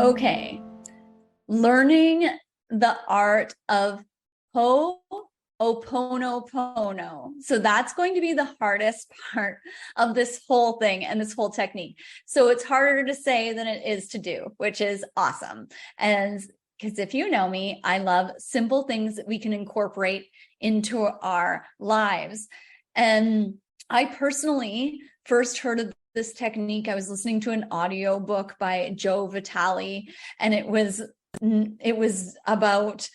Okay, learning the art of Ho'oponopono. So that's going to be the hardest part of this whole thing and this whole technique. So it's harder to say than it is to do, which is awesome. And because if you know me, I love simple things that we can incorporate into our lives. And I personally first heard of this technique. I was listening to an audio book by Joe Vitale, and it was about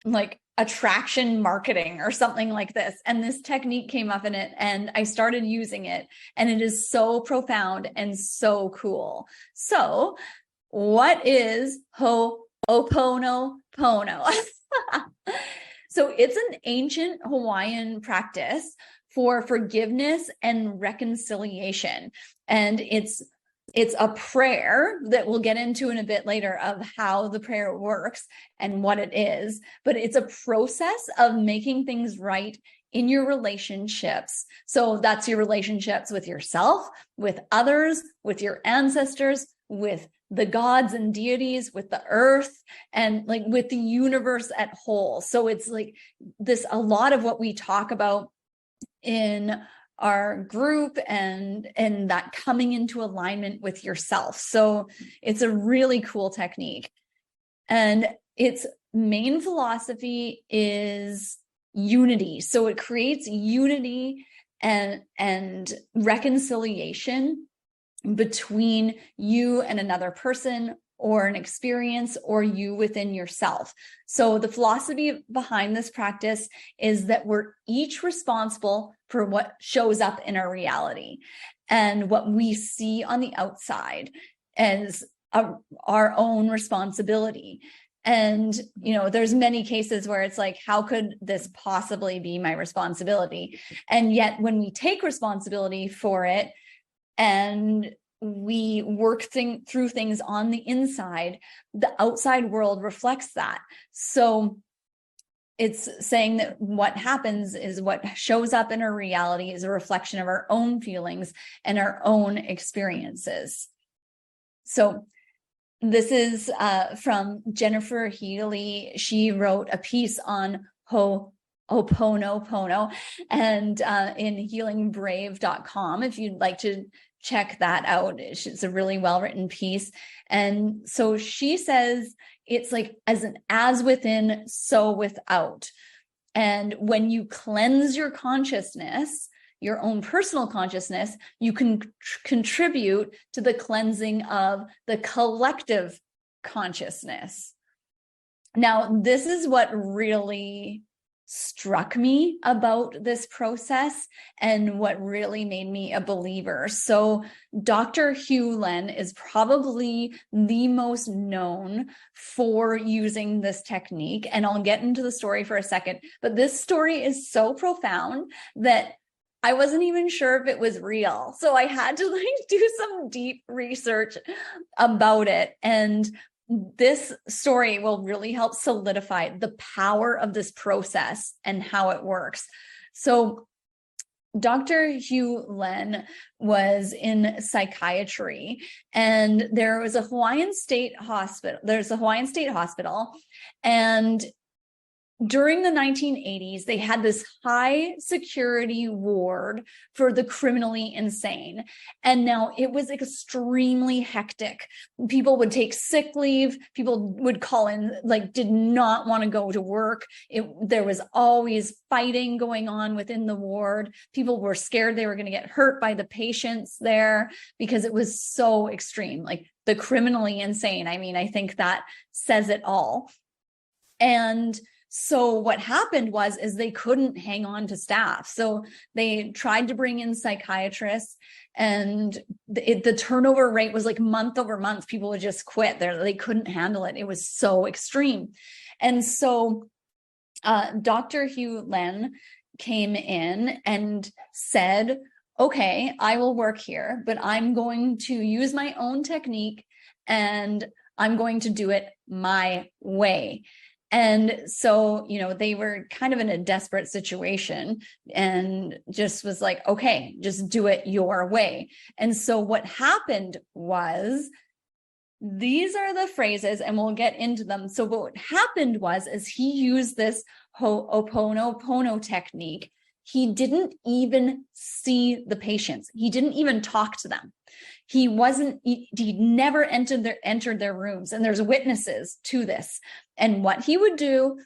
like attraction marketing or something like this. And this technique came up in it, and I started using it, and it is so profound and so cool. So what is Ho'oponopono? So it's an ancient Hawaiian practice for forgiveness and reconciliation. And it's a prayer that we'll get into in a bit later of how the prayer works and what it is. But it's a process of making things right in your relationships. So that's your relationships with yourself, with others, with your ancestors, with the gods and deities, with the earth, and like with the universe at whole. So it's like this, a lot of what we talk about in our group and that coming into alignment with yourself. So it's a really cool technique. And its main philosophy is unity. So it creates unity and reconciliation between you and another person, or an experience, or you within yourself. So the philosophy behind this practice is that we're each responsible for what shows up in our reality, and what we see on the outside as our own responsibility. And, there's many cases where it's like, how could this possibly be my responsibility? And yet when we take responsibility for it, and we work through things on the inside, the outside world reflects that. So it's saying that what happens is what shows up in our reality is a reflection of our own feelings and our own experiences. So this is from Jennifer Healy. She wrote a piece on Ho'oponopono and in healingbrave.com if you'd like to check that out. It's a really well-written piece. And so she says it's like as within, so without. And when you cleanse your consciousness, your own personal consciousness, you can contribute to the cleansing of the collective consciousness. Now, this is what really struck me about this process and what really made me a believer. So Dr. Hugh Len is probably the most known for using this technique. And I'll get into the story for a second, but this story is so profound that I wasn't even sure if it was real. So I had to do some deep research about it. And this story will really help solidify the power of this process and how it works. So Dr. Hugh Len was in psychiatry, and there was a Hawaiian state hospital. There's a Hawaiian state hospital, and during the 1980s, they had this high security ward for the criminally insane. And now it was extremely hectic. People would take sick leave. People would call in, did not want to go to work. There was always fighting going on within the ward. People were scared they were going to get hurt by the patients there because it was so extreme, like the criminally insane. I mean, I think that says it all. And so what happened is they couldn't hang on to staff. So they tried to bring in psychiatrists, and the turnover rate was like month over month. People would just quit. They couldn't handle it. It was so extreme. And so Dr. Hugh Len came in and said, okay, I will work here, but I'm going to use my own technique and I'm going to do it my way. And so, they were kind of in a desperate situation and just was like, okay, just do it your way. And so what happened was these are the phrases, and we'll get into them. So what happened was, is he used this Ho'oponopono technique. He didn't even see the patients. He didn't even talk to them. He never entered their rooms, and there's witnesses to this. And what he would do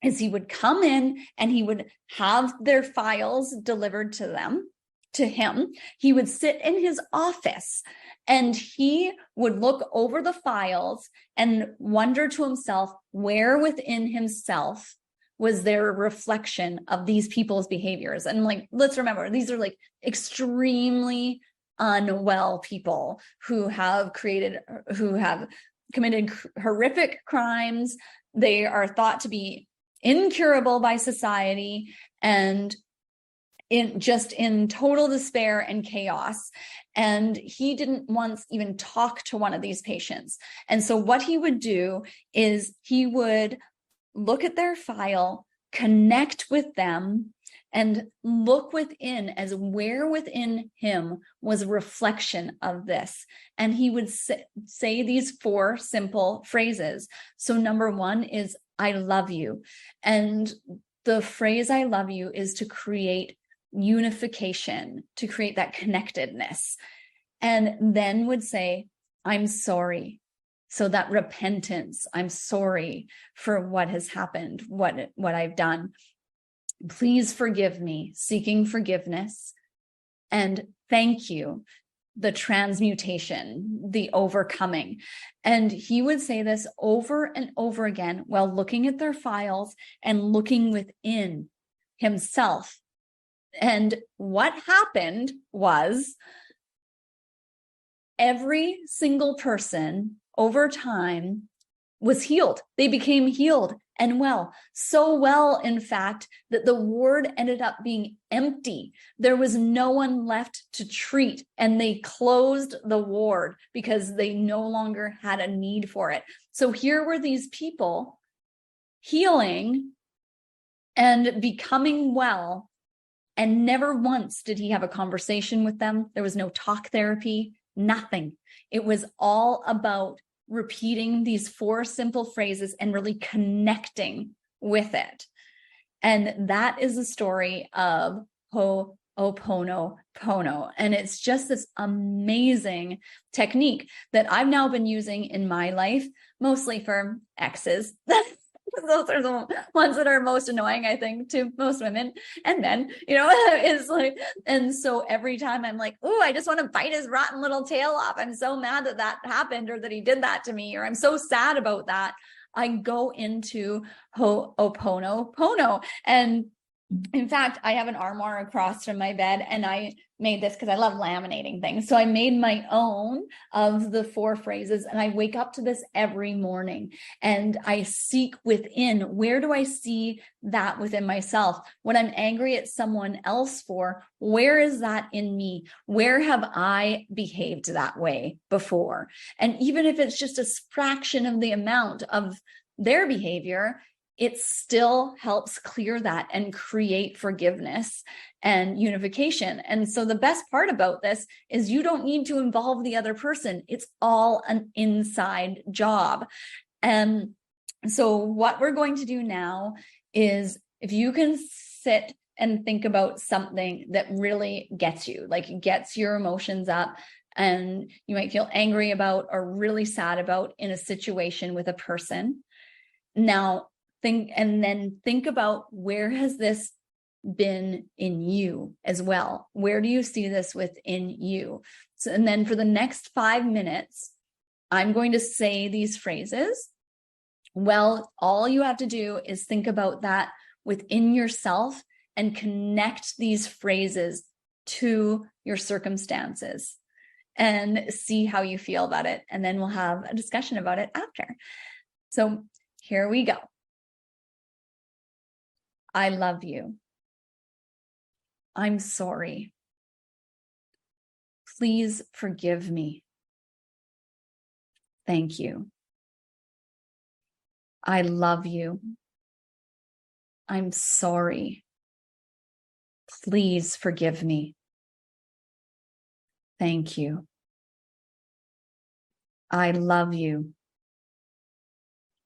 is he would come in and he would have their files delivered to him. He would sit in his office and he would look over the files and wonder to himself, where within himself was there a reflection of these people's behaviors? And like, let's remember, these are like extremely unwell people who have committed horrific crimes. They are thought to be incurable by society and in total despair and chaos. And he didn't once even talk to one of these patients. And so what he would do is he would look at their file, connect with them, and look within as where within him was a reflection of this. And he would say these 4 simple phrases. So number 1 is, I love you. And the phrase I love you is to create unification, to create that connectedness. And then would say, I'm sorry. So that repentance, I'm sorry for what has happened, what I've done. Please forgive me, seeking forgiveness. And thank you, the transmutation, the overcoming. And he would say this over and over again while looking at their files and looking within himself. And what happened was every single person over time was healed. They became healed and well. So well, in fact, that the ward ended up being empty. There was no one left to treat, and they closed the ward because they no longer had a need for it. So here were these people healing and becoming well, and never once did he have a conversation with them. There was no talk therapy, nothing. It was all about repeating these 4 simple phrases and really connecting with it. And that is the story of Ho'oponopono. And it's just this amazing technique that I've now been using in my life, mostly for exes. Those are the ones that are most annoying, I think, to most women and men, is like, and so every time I'm like, oh, I just want to bite his rotten little tail off. I'm so mad that happened, or that he did that to me, or I'm so sad about that. I go into Ho'oponopono. And in fact, I have an armoire across from my bed, and I made this because I love laminating things. So I made my own of the 4 phrases, and I wake up to this every morning and I seek within, where do I see that within myself? When I'm angry at someone else for, where is that in me? Where have I behaved that way before? And even if it's just a fraction of the amount of their behavior, it still helps clear that and create forgiveness and unification. And so the best part about this is you don't need to involve the other person. It's all an inside job. And so what we're going to do now is, if you can sit and think about something that really gets you, like gets your emotions up, and you might feel angry about or really sad about in a situation with a person. Now, think about, where has this been in you as well? Where do you see this within you? So, and then for the next 5 minutes, I'm going to say these phrases. Well, all you have to do is think about that within yourself and connect these phrases to your circumstances and see how you feel about it. And then we'll have a discussion about it after. So here we go. I love you. I'm sorry. Please forgive me. Thank you. I love you. I'm sorry. Please forgive me. Thank you. I love you.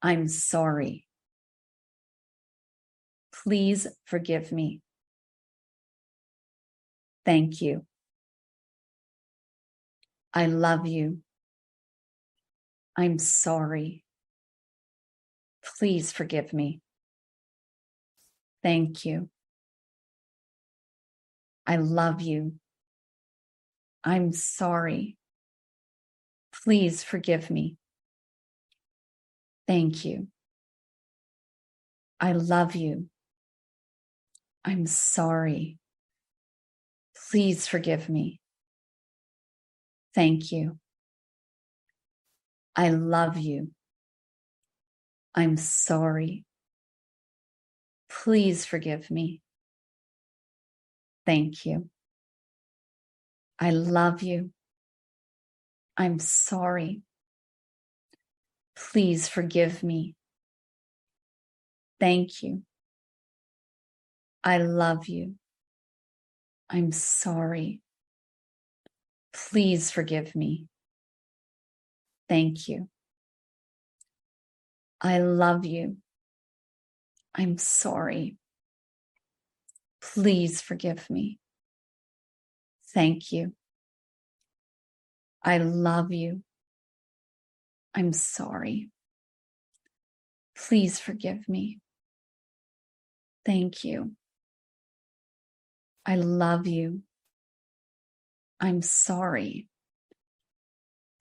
I'm sorry. Please forgive me. Thank you. I love you. I'm sorry. Please forgive me. Thank you. I love you. I'm sorry. Please forgive me. Thank you. I love you. I'm sorry. Please forgive me. Thank you. I love you. I'm sorry. Please forgive me. Thank you. I love you. I'm sorry. Please forgive me. Thank you. I love you. I'm sorry. Please forgive me. Thank you. I love you. I'm sorry. Please forgive me. Thank you. I love you. I'm sorry. Please forgive me. Thank you. I love you. I'm sorry.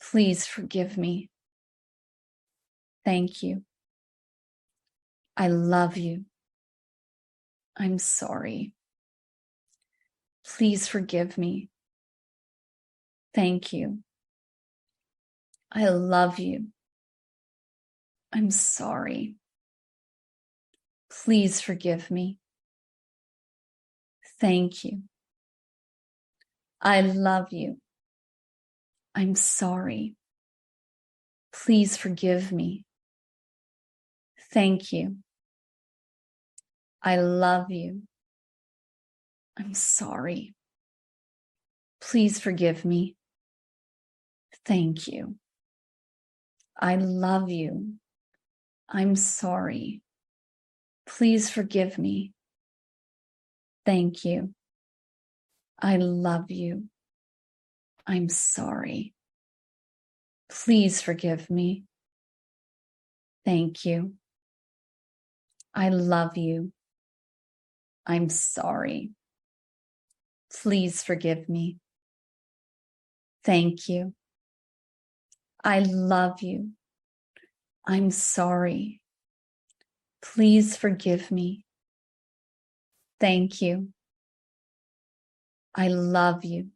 Please forgive me. Thank you. I love you. I'm sorry. Please forgive me. Thank you. I love you. I'm sorry. Please forgive me. Thank you. I love you. I'm sorry. Please forgive me. Thank you. I love you. I'm sorry. Please forgive me. Thank you. I love you. I'm sorry. Please forgive me. Thank you. I love you. I'm sorry. Please forgive me. Thank you. I love you. I'm sorry. Please forgive me. Thank you. I love you. I'm sorry. Please forgive me. Thank you. I love you.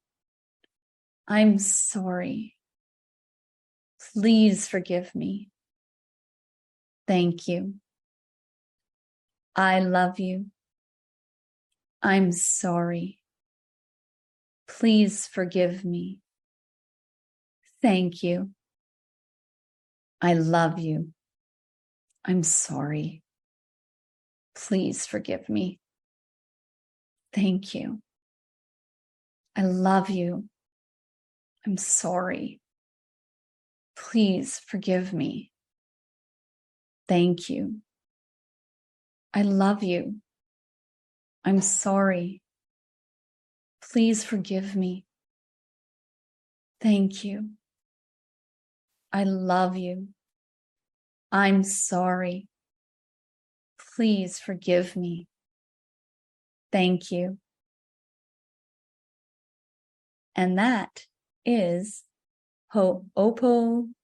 I'm sorry. Please forgive me. Thank you. I love you. I'm sorry. Please forgive me. Thank you. I love you. I'm sorry. Please forgive me. Thank you. I love you. I'm sorry. Please forgive me. Thank you. I love you. I'm sorry. Please forgive me. Thank you. I love you. I'm sorry. Please forgive me. Thank you. And that is Oponopono.